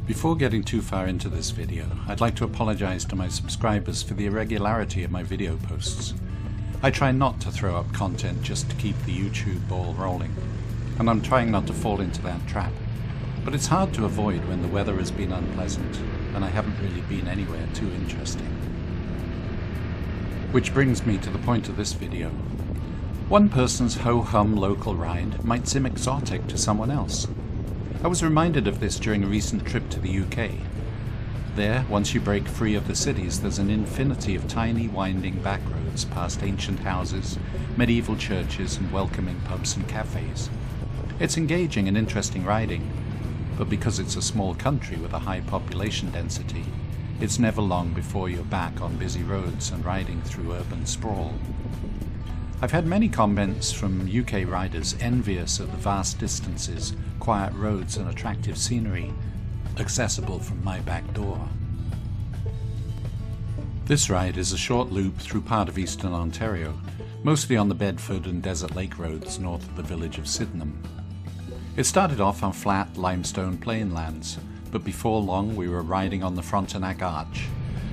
Before getting too far into this video, I'd like to apologize to my subscribers for the irregularity of my video posts. I try not to throw up content just to keep the YouTube ball rolling, and I'm trying not to fall into that trap. But it's hard to avoid when the weather has been unpleasant, and I haven't really been anywhere too interesting. Which brings me to the point of this video. One person's ho-hum local ride might seem exotic to someone else. I was reminded of this during a recent trip to the UK. There, once you break free of the cities, there's an infinity of tiny winding backroads past ancient houses, medieval churches and welcoming pubs and cafes. It's engaging and interesting riding, but because it's a small country with a high population density, it's never long before you're back on busy roads and riding through urban sprawl. I've had many comments from UK riders envious of the vast distances, quiet roads and attractive scenery accessible from my back door. This ride is a short loop through part of eastern Ontario, mostly on the Bedford and Desert Lake roads north of the village of Sydenham. It started off on flat limestone plainlands, but before long we were riding on the Frontenac Arch,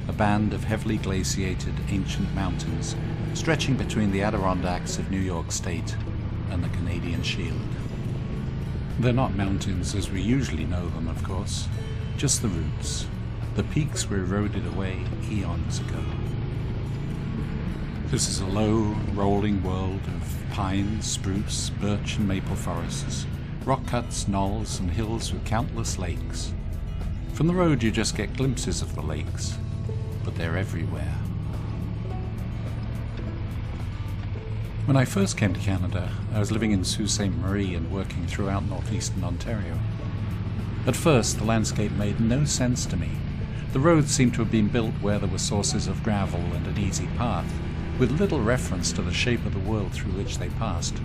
a band of heavily glaciated ancient mountains stretching between the Adirondacks of New York State and the Canadian Shield. They're not mountains as we usually know them, of course, just the roots. The peaks were eroded away eons ago. This is a low, rolling world of pine, spruce, birch and maple forests, rock cuts, knolls and hills with countless lakes. From the road you just get glimpses of the lakes, but they're everywhere. When I first came to Canada, I was living in Sault Ste. Marie and working throughout northeastern Ontario. At first, the landscape made no sense to me. The roads seemed to have been built where there were sources of gravel and an easy path, with little reference to the shape of the world through which they passed.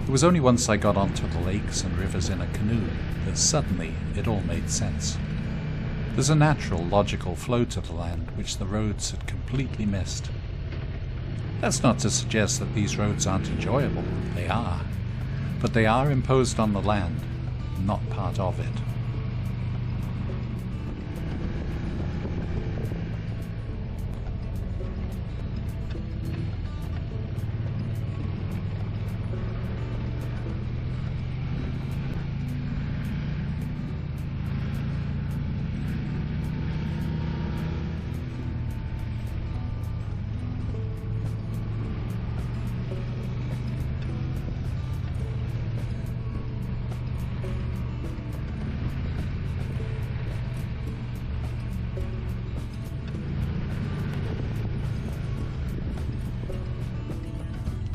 It was only once I got onto the lakes and rivers in a canoe that suddenly it all made sense. There's a natural, logical flow to the land which the roads had completely missed. That's not to suggest that these roads aren't enjoyable, they are. But they are imposed on the land, not part of it.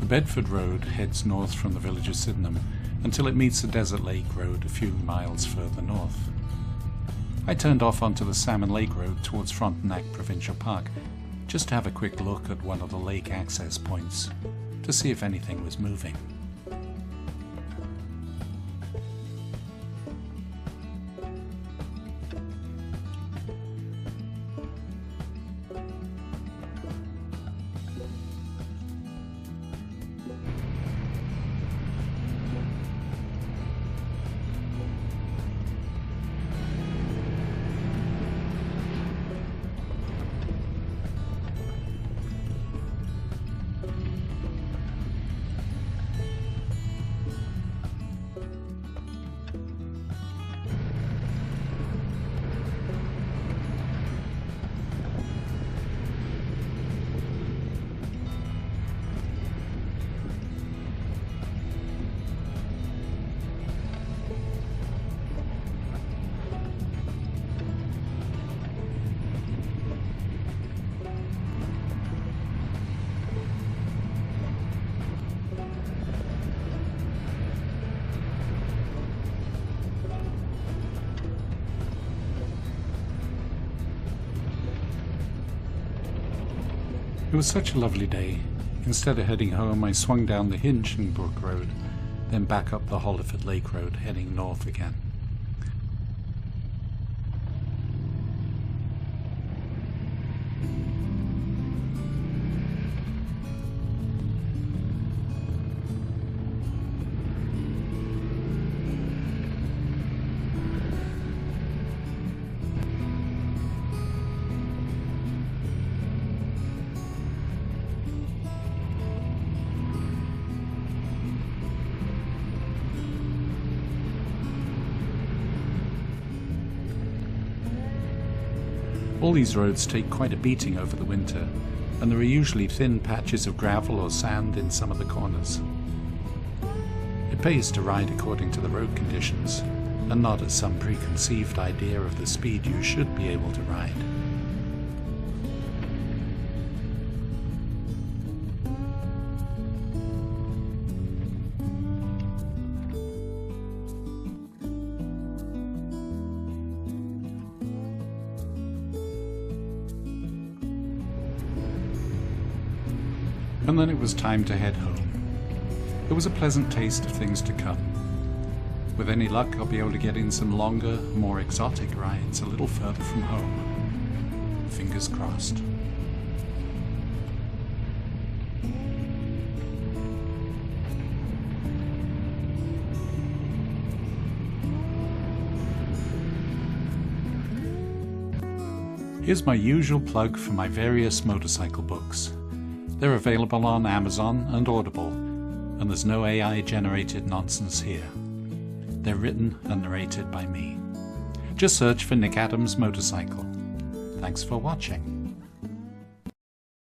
The Bedford Road heads north from the village of Sydenham until it meets the Desert Lake Road a few miles further north. I turned off onto the Salmon Lake Road towards Frontenac Provincial Park just to have a quick look at one of the lake access points to see if anything was moving. It was such a lovely day. Instead of heading home, I swung down the Hinchinbrook Road, then back up the Holliford Lake Road, heading north again. All these roads take quite a beating over the winter, and there are usually thin patches of gravel or sand in some of the corners. It pays to ride according to the road conditions, and not as some preconceived idea of the speed you should be able to ride. And then it was time to head home. There was a pleasant taste of things to come. With any luck, I'll be able to get in some longer, more exotic rides a little further from home. Fingers crossed. Here's my usual plug for my various motorcycle books. They're available on Amazon and Audible, and there's no AI-generated nonsense here. They're written and narrated by me. Just search for Nick Adams Motorcycle. Thanks for watching.